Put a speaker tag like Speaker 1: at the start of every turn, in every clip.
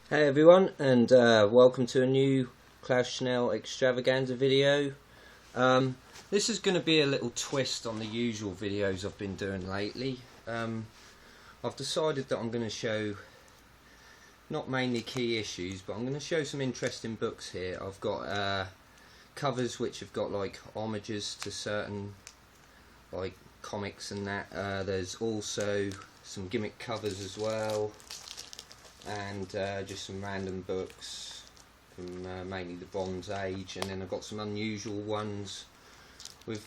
Speaker 1: Hey everyone, and welcome to a new Klaus Schnell Extravaganza video. This is going to be a little twist on the usual videos I've been doing lately. I've decided that I'm going to show not mainly key issues, but I'm going to show some interesting books here. I've got covers which have got like homages to certain like comics and that. There's also some gimmick covers as well, and just some random books from mainly the Bronze Age, and then I've got some unusual ones with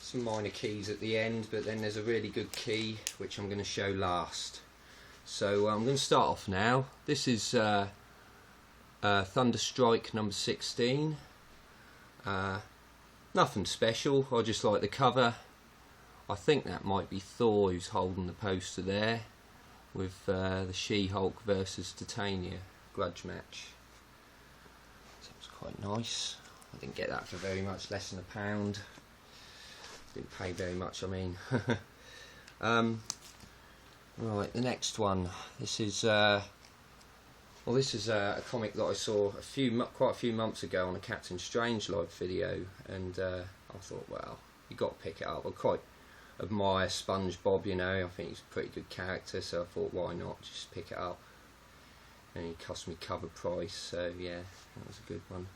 Speaker 1: some minor keys at the end, but then there's a really good key which I'm going to show last. So I'm going to start off now. This is Thunderstrike number 16. Nothing special, I just like the cover. I think that might be Thor who's holding the poster there, with the She-Hulk versus Titania grudge match. So it was quite nice. I didn't get that for very much, less than £1. Didn't pay very much, I mean. Right, the next one. This is a comic that I saw quite a few months ago on a Captain Strangelove video, and I thought, well, you got to pick it up. I quite admire SpongeBob, you know. I think he's a pretty good character, so I thought, why not just pick it up. And it cost me cover price, so yeah, that was a good one.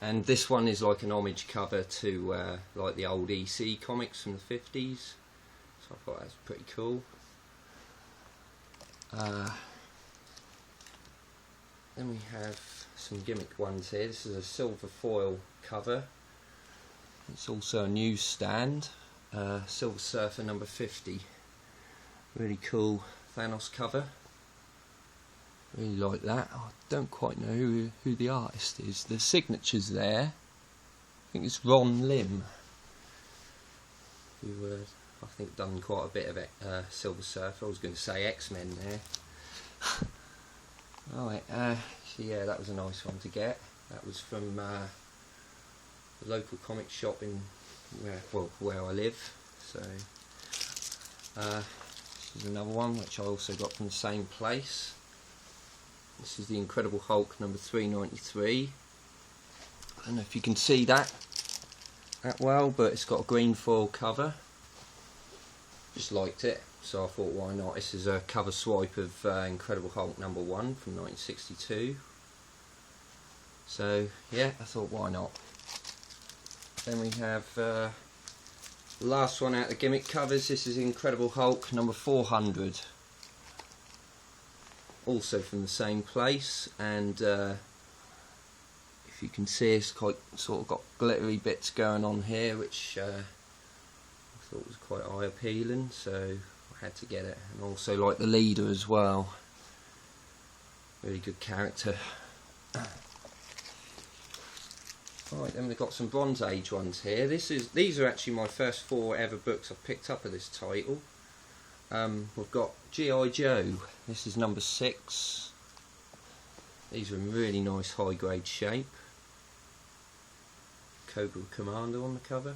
Speaker 1: And this one is like an homage cover to like the old EC comics from the 50s, so I thought that was pretty cool. Then we have some gimmick ones here. This is a silver foil cover. It's also a newsstand. Silver Surfer number 50. Really cool Thanos cover. Really like that. I don't quite know who the artist is. The signature's there. I think it's Ron Lim, who I think done quite a bit of it, Silver Surfer. I was going to say X-Men there. Right, so yeah, that was a nice one to get. That was from the local comic shop in where I live. So this is another one which I also got from the same place. This is the Incredible Hulk number 393. I don't know if you can see that well, but it's got a green foil cover. Just liked it, so I thought, why not? This is a cover swipe of Incredible Hulk number 1 from 1962. So yeah, I thought, why not? Then we have the last one out of the gimmick covers. This is Incredible Hulk number 400, also from the same place, and if you can see, it's quite sort of got glittery bits going on here, which I thought was quite eye appealing, so I had to get it. And also like the leader as well, really good character. Right, then we've got some Bronze Age ones here. These are actually my first 4 ever books I've picked up of this title. We've got G.I. Joe. This is number 6. These are in really nice high grade shape. Cobra Commander on the cover.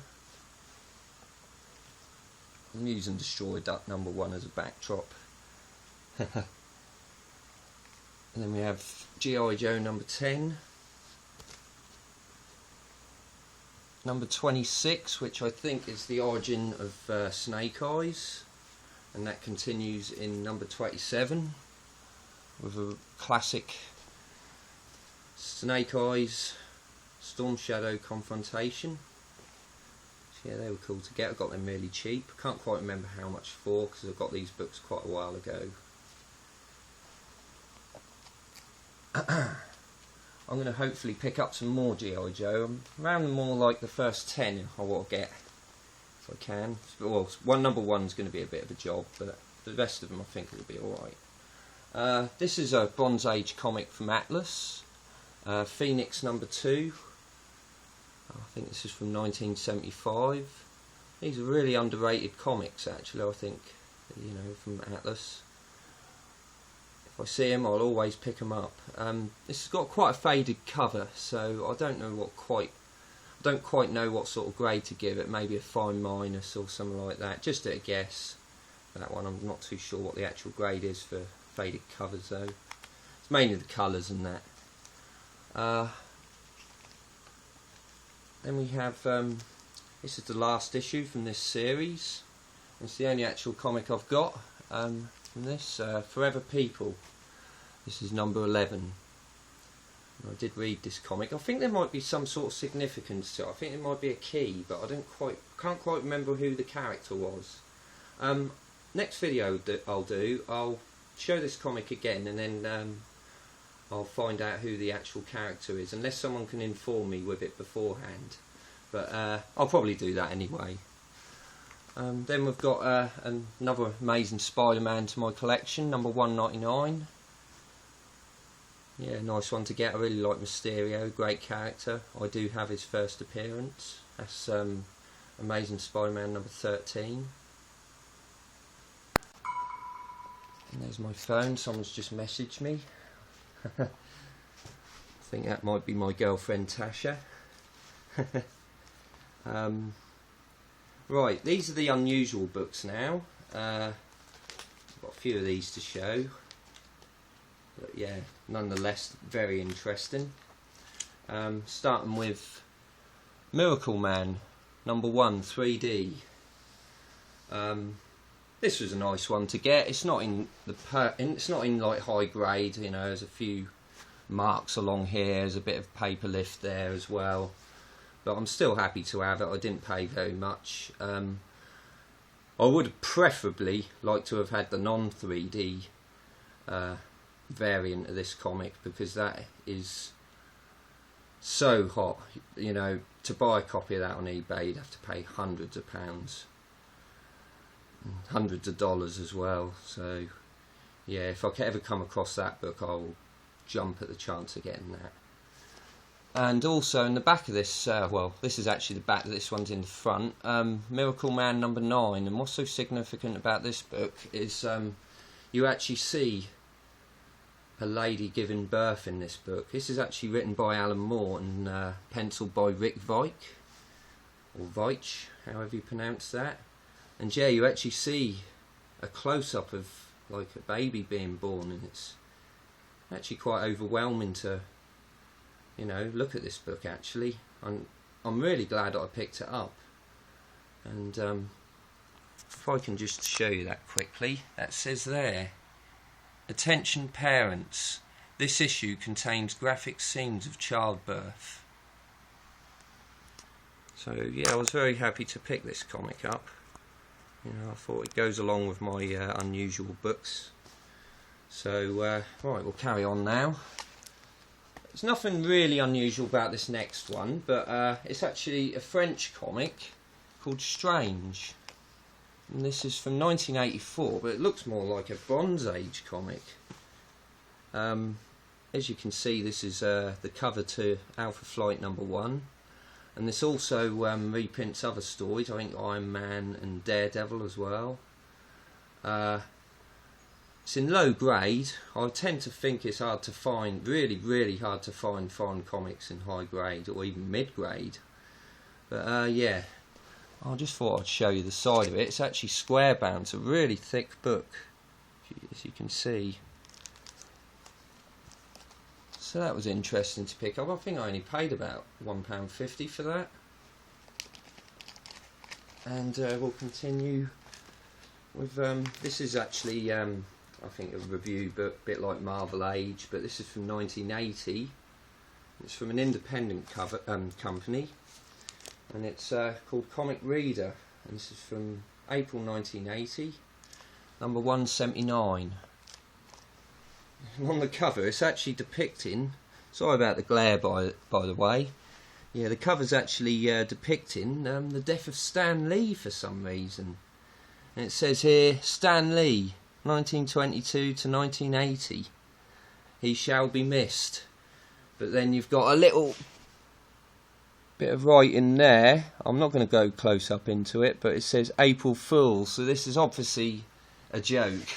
Speaker 1: I'm using Destroy Duck number 1 as a backdrop. And then we have G.I. Joe number 10. Number 26, which I think is the origin of Snake Eyes, and that continues in number 27 with a classic Snake Eyes Storm Shadow confrontation. So yeah, they were cool to get. I got them really cheap. Can't quite remember how much for, because I got these books quite a while ago. I'm going to hopefully pick up some more G.I. Joe. I'm around more like the first 10 I want to get, if I can. Well, number 1's going to be a bit of a job, but the rest of them I think will be alright. This is a Bronze Age comic from Atlas. Phoenix number 2. I think this is from 1975. These are really underrated comics, actually, I think, you know, from Atlas. If I see them, I'll always pick them up. This has got quite a faded cover, so I don't quite know what sort of grade to give it. Maybe a fine minus or something like that. Just at a guess. That one, I'm not too sure what the actual grade is for faded covers though. It's mainly the colours and that. Then we have, this is the last issue from this series. It's the only actual comic I've got from this, Forever People. This is number 11. I did read this comic. I think there might be some sort of significance to it. I think it might be a key, but I can't quite remember who the character was. Next video that I'll show this comic again, and then I'll find out who the actual character is, unless someone can inform me with it beforehand. But I'll probably do that anyway. Then we've got another Amazing Spider-Man to my collection, number 199. Yeah, nice one to get. I really like Mysterio, great character. I do have his first appearance. That's Amazing Spider-Man number 13. And there's my phone, someone's just messaged me. I think that might be my girlfriend Tasha. Right, these are the unusual books now. I've got a few of these to show. But yeah, nonetheless, very interesting. Starting with Miracle Man, number 1, 3D. This was a nice one to get. It's not in it's not in like high grade. You know, there's a few marks along here. There's a bit of paper lift there as well. But I'm still happy to have it. I didn't pay very much. I would have preferably liked to have had the non-3D variant of this comic, because that is so hot. You know, to buy a copy of that on eBay, you'd have to pay hundreds of pounds, hundreds of dollars as well. So yeah, if I ever come across that book, I'll jump at the chance of getting that. And also in the back of this, well, this is actually the back, this one's in the front, Miracle Man number 9. And what's so significant about this book is you actually see a lady giving birth in this book. This is actually written by Alan Moore and penciled by Rick Veitch, or Veitch, however you pronounce that. And yeah, you actually see a close-up of like a baby being born, and it's actually quite overwhelming to, you know, look at this book. Actually, I'm really glad that I picked it up. And if I can just show you that quickly, that says there, "Attention parents, this issue contains graphic scenes of childbirth." So yeah, I was very happy to pick this comic up. You know, I thought it goes along with my unusual books. So right, we'll carry on now. There's nothing really unusual about this next one, but it's actually a French comic called Strange. And this is from 1984, but it looks more like a Bronze Age comic. As you can see, this is the cover to Alpha Flight number 1. And this also reprints other stories, I think Iron Man and Daredevil as well. It's in low grade. I tend to think it's hard to find, really hard to find foreign comics in high grade or even mid grade. But yeah, I just thought I'd show you the side of it. It's actually square bound. It's a really thick book, as you can see. So that was interesting to pick up. I think I only paid about £1.50 for that. And we'll continue with this is actually I think a review book, a bit like Marvel Age, but this is from 1980. It's from an independent company, and it's called Comic Reader, and this is from April 1980, number 179. And on the cover, it's actually depicting, sorry about the glare by the way, yeah, the cover's actually depicting the death of Stan Lee for some reason. And it says here, Stan Lee, 1922 to 1980, he shall be missed. But then you've got a little bit of writing there. I'm not going to go close up into it, but it says April Fool's, so this is obviously a joke.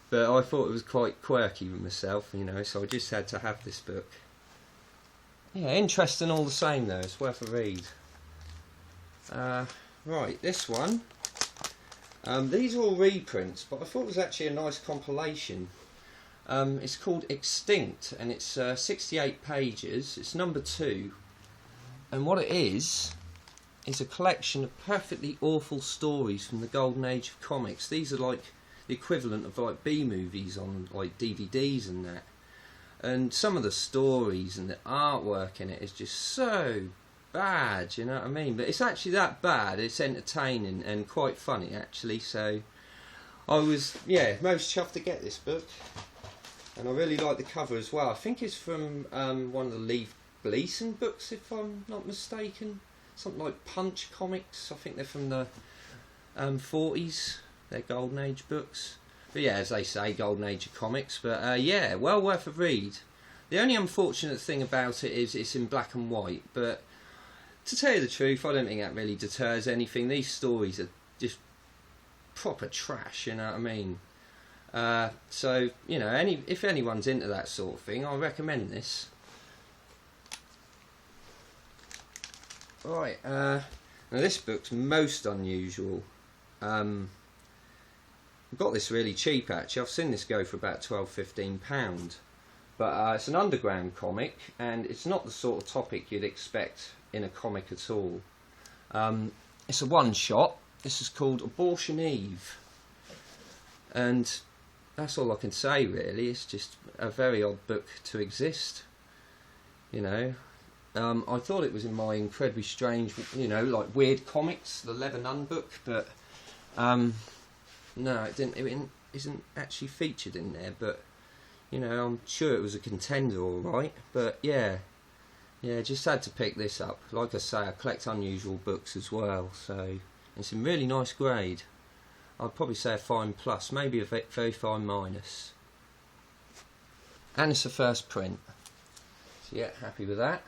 Speaker 1: But I thought it was quite quirky with myself, you know, so I just had to have this book. Yeah, interesting all the same though, it's worth a read. Right, this one, These are all reprints, but I thought it was actually a nice compilation. It's called Extinct, and it's 68 pages. It's number 2, and what it is a collection of perfectly awful stories from the golden age of comics. These are like the equivalent of like B-movies on like DVDs and that. And some of the stories and the artwork in it is just so bad, you know what I mean? But it's actually that bad, it's entertaining and quite funny actually. So I was, most chuffed to get this book. And I really like the cover as well. I think it's from one of the Lee Gleason books, if I'm not mistaken. Something like Punch Comics. I think they're from the 40s. They're Golden Age books. But yeah, as they say, Golden Age of comics. But yeah, well worth a read. The only unfortunate thing about it is it's in black and white. But to tell you the truth, I don't think that really deters anything. These stories are just proper trash, you know what I mean? So, you know, if anyone's into that sort of thing, I recommend this. Right, now this book's most unusual. I got this really cheap actually. I've seen this go for about £12–15, but it's an underground comic, and it's not the sort of topic you'd expect in a comic at all. It's a one-shot. This is called Abortion Eve, and that's all I can say really. It's just a very odd book to exist, you know. I thought it was in my incredibly strange, you know, like weird comics, the Lebanon book, but no, it isn't actually featured in there. But you know, I'm sure it was a contender, all right. But yeah, just had to pick this up. Like I say, I collect unusual books as well, so it's in really nice grade. I'd probably say a fine plus, maybe a very fine minus. And it's the first print. So yeah, happy with that.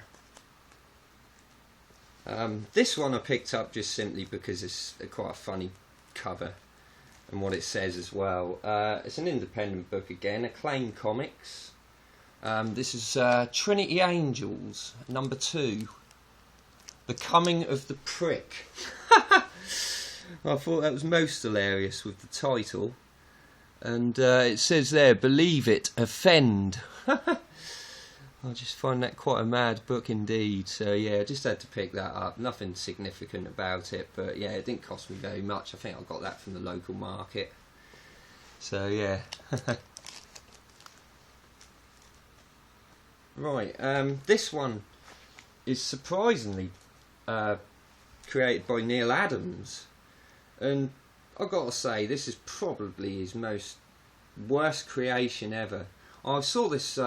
Speaker 1: This one I picked up just simply because it's quite a funny cover and what it says as well. It's an independent book again, Acclaim Comics. This is Trinity Angels, number 2, The Coming of the Prick. I thought that was most hilarious with the title. And it says there, believe it, offend. I just find that quite a mad book indeed. So yeah, I just had to pick that up. Nothing significant about it, but yeah, it didn't cost me very much. I think I got that from the local market. So yeah. Right, this one is surprisingly created by Neil Adams, and I've got to say this is probably his worst creation ever. I saw this.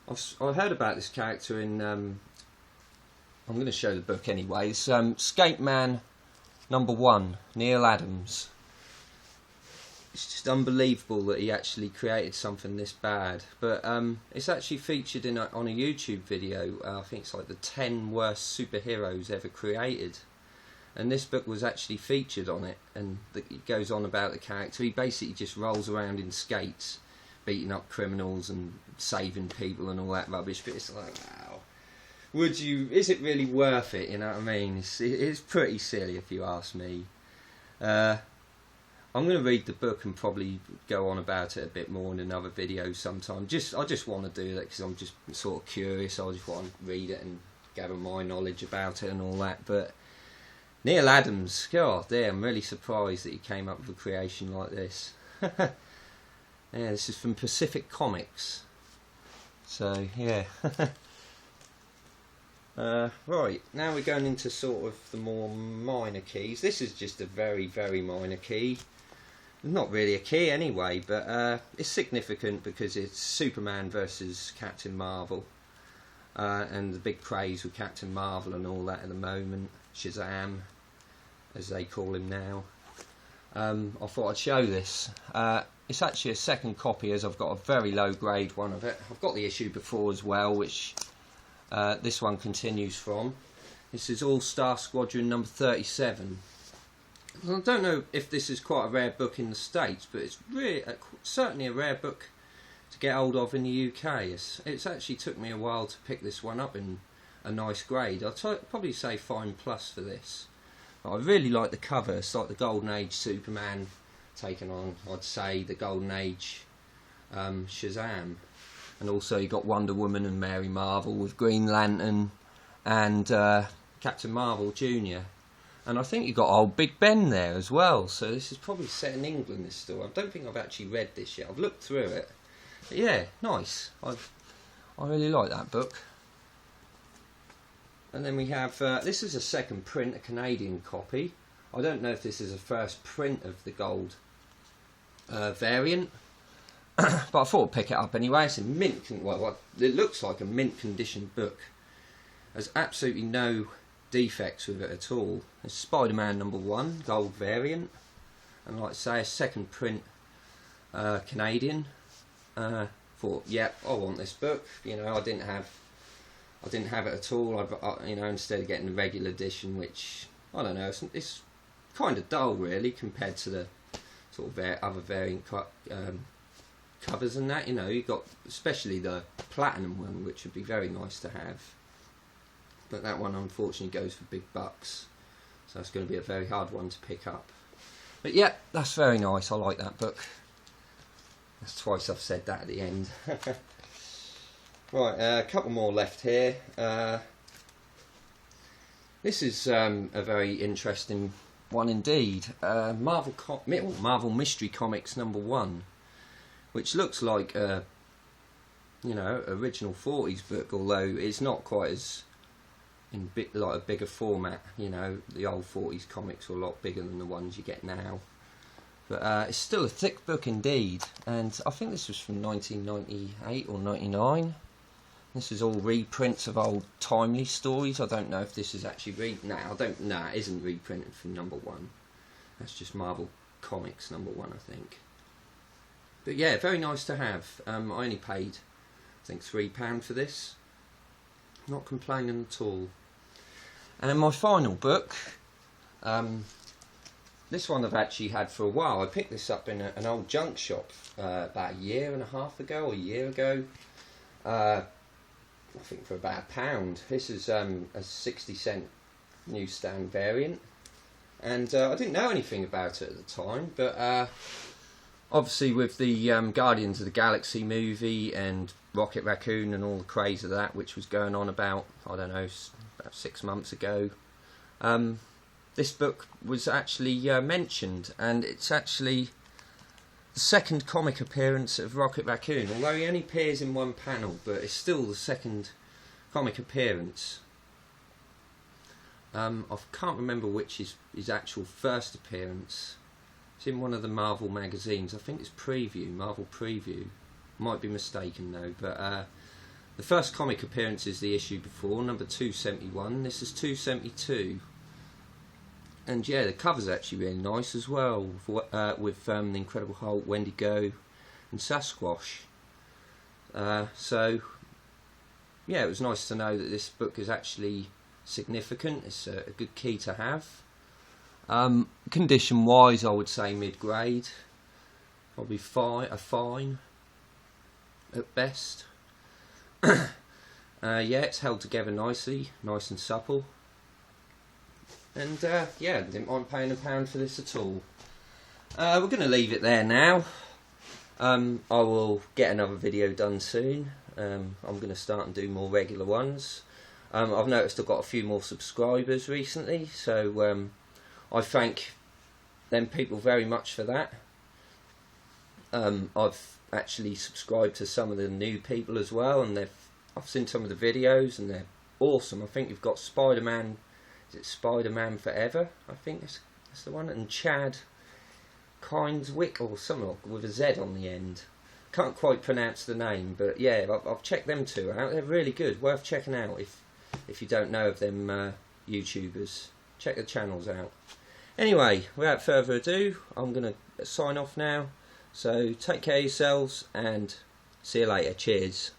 Speaker 1: I heard about this character in. I'm going to show the book anyway. It's Skate Man #1, Neil Adams. It's just unbelievable that he actually created something this bad. But it's actually featured on a YouTube video. I think it's like the 10 worst superheroes ever created. And this book was actually featured on it. And it goes on about the character. He basically just rolls around in skates, beating up criminals and saving people and all that rubbish. But it's like, wow, is it really worth it, you know what I mean? It's pretty silly if you ask me. I'm going to read the book and probably go on about it a bit more in another video sometime. I just want to do that because I'm just sort of curious. I just want to read it and gather my knowledge about it and all that. But Neil Adams, God damn, I'm really surprised that he came up with a creation like this. Yeah, this is from Pacific Comics. So, yeah. Right, now we're going into sort of the more minor keys. This is just a very, very minor key. Not really a key anyway, but it's significant because it's Superman versus Captain Marvel. And the big craze with Captain Marvel and all that at the moment. Shazam, as they call him now. I thought I'd show this. It's actually a second copy, as I've got a very low grade one of it. I've got the issue before as well, which this one continues from. This is All-Star Squadron number 37. I don't know if this is quite a rare book in the States, but it's really certainly a rare book to get hold of in the UK. It's actually took me a while to pick this one up in a nice grade. I'd probably say fine plus for this. I really like the cover. It's like the Golden Age Superman taken on, I'd say, the Golden Age Shazam. And also you got Wonder Woman and Mary Marvel with Green Lantern and Captain Marvel Jr. And I think you got old Big Ben there as well. So this is probably set in England, this story. I don't think I've actually read this yet. I've looked through it. But yeah, nice. I really like that book. And then we have, this is a second print, a Canadian copy. I don't know if this is a first print of the gold variant. But I thought I'd pick it up anyway. It's in mint, well, it looks like a mint condition book. There's absolutely no defects with it at all. It's Spider-Man #1, gold variant. And like I say, a second print Canadian. Thought, yeah, I want this book. You know, I didn't have it at all. You know, instead of getting the regular edition, which I don't know, it's kind of dull really compared to the sort of other variant covers and that. You know, you got especially the platinum one, which would be very nice to have. But that one unfortunately goes for big bucks, so it's going to be a very hard one to pick up. But yeah, that's very nice. I like that book. That's twice I've said that at the end. Right, a couple more left here. This is a very interesting one indeed. Marvel Mystery Comics #1, which looks like a, you know, original 40s book, although it's not quite as in like a bigger format. You know, the old 40s comics were a lot bigger than the ones you get now. But it's still a thick book indeed, and I think this was from 1998 or 99. This is all reprints of old timely stories. I don't know if this is actually it isn't reprinted from #1. That's just Marvel Comics #1, I think. But yeah, very nice to have. I only paid, I think, £3 for this. Not complaining at all. And my final book, this one I've actually had for a while. I picked this up in an old junk shop about a year and a half ago, or a year ago. I think for about £1. This is a 60-cent newsstand variant. And I didn't know anything about it at the time, but obviously with the Guardians of the Galaxy movie and Rocket Raccoon and all the craze of that, which was going on about, I don't know, about 6 months ago, this book was actually mentioned, and it's actually the second comic appearance of Rocket Raccoon, although he only appears in one panel, but it's still the second comic appearance. I can't remember which is his actual first appearance. It's in one of the Marvel magazines. I think it's Marvel Preview. Might be mistaken though, but the first comic appearance is the issue before, number 271. This is 272. And yeah, the cover's actually really nice as well, with the Incredible Hulk, Wendigo and Sasquatch. So yeah, it was nice to know that this book is actually significant. It's a good key to have. Condition wise, I would say mid-grade, probably fine at best. Yeah, it's held together nicely, nice and supple. And yeah, didn't mind paying £1 for this at all. We're going to leave it there now. I will get another video done soon. I'm going to start and do more regular ones. I've noticed I've got a few more subscribers recently, so I thank them people very much for that. I've actually subscribed to some of the new people as well, and I've seen some of the videos and they're awesome. I think you've got Spider-Man. Is it Spider-Man Forever? I think that's the one. And Chad Kineswick or something with a Z on the end. Can't quite pronounce the name, but yeah, I've checked them two out. They're really good, worth checking out if you don't know of them YouTubers. Check the channels out. Anyway, without further ado, I'm going to sign off now. So take care of yourselves and see you later. Cheers.